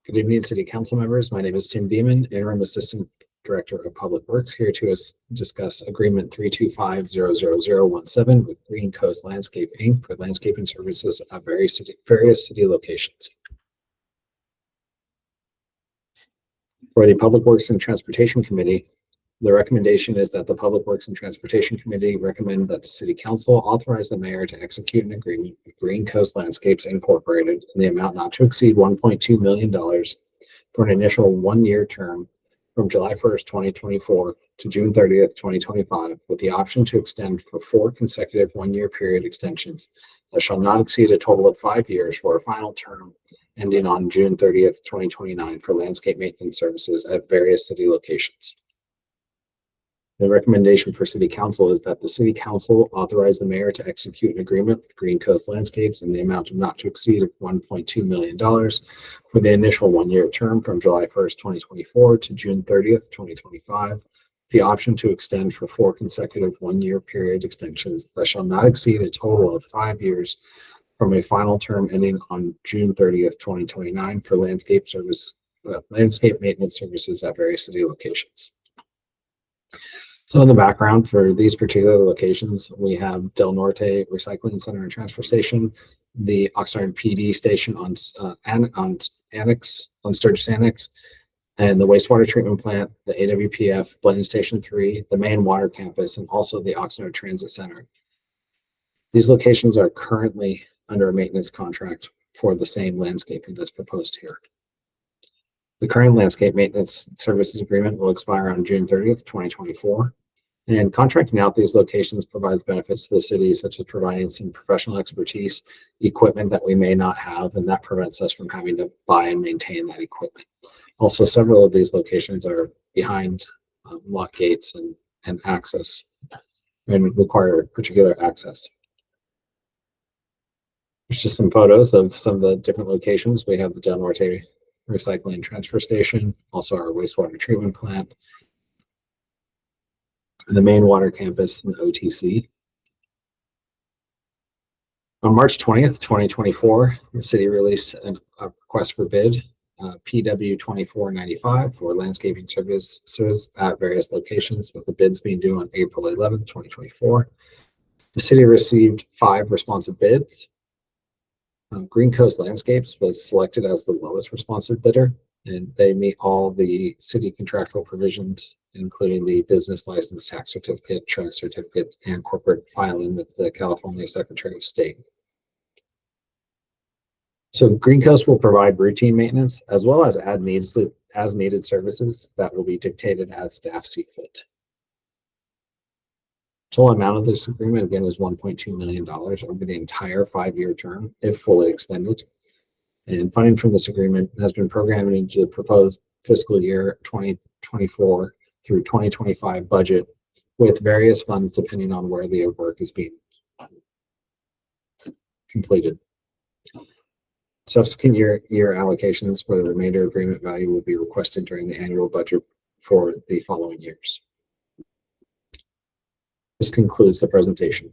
Good evening, City Council members. My name is Tim Beeman, Interim Assistant Director of Public Works, here to discuss Agreement 325-00017 with Green Coast Landscape Inc. for landscaping services at various city locations. For the Public Works and Transportation Committee, the recommendation is that the Public Works and Transportation Committee recommend that the City Council authorize the mayor to execute an agreement with Green Coast Landscapes Incorporated in the amount not to exceed $1.2 million for an initial one-year term from July 1st, 2024 to June 30th, 2025, with the option to extend for 4 consecutive one-year period extensions that shall not exceed a total of 5 years for a final term ending on June 30th, 2029 for landscape maintenance services at various city locations. The recommendation for City Council is that the City Council authorize the mayor to execute an agreement with Green Coast Landscapes in the amount of not to exceed $1.2 million for the initial one-year term from July 1st, 2024 to June 30th, 2025, the option to extend for 4 consecutive one-year period extensions that shall not exceed a total of 5 years from a final term ending on June 30th, 2029 for landscape maintenance services at various city locations. So in the background for these particular locations, we have Del Norte Recycling Center and Transfer Station, the Oxnard PD station on Sturgis Annex, and the wastewater treatment plant, the AWPF Blending Station 3, the main water campus, and also the Oxnard Transit Center. These locations are currently under a maintenance contract for the same landscaping that's proposed here. The current landscape maintenance services agreement will expire on June 30th, 2024. And contracting out these locations provides benefits to the city, such as providing some professional expertise, equipment that we may not have, and that prevents us from having to buy and maintain that equipment. Also, several of these locations are behind lock gates and access and require particular access. There's just some photos of some of the different locations. We have the Del Norte Recycling and Transfer Station, also our wastewater treatment plant, the main water campus, and the OTC. On March 20th, 2024, the city released a request for bid, PW 2495, for landscaping services at various locations, with the bids being due on April 11th, 2024. The city received 5 responsive bids. Green Coast Landscapes was selected as the lowest responsive bidder, and they meet all the city contractual provisions, including the business license, tax certificate, trust certificate, and corporate filing with the California Secretary of State. So Green Coast will provide routine maintenance as well as as needed services that will be dictated as staff see fit. Total amount of this agreement, again, is $1.2 million over the entire 5-year term, if fully extended. And funding from this agreement has been programmed into the proposed fiscal year 2024 through 2025 budget, with various funds depending on where the work is being completed. Subsequent year allocations for the remainder agreement value will be requested during the annual budget for the following years. This concludes the presentation.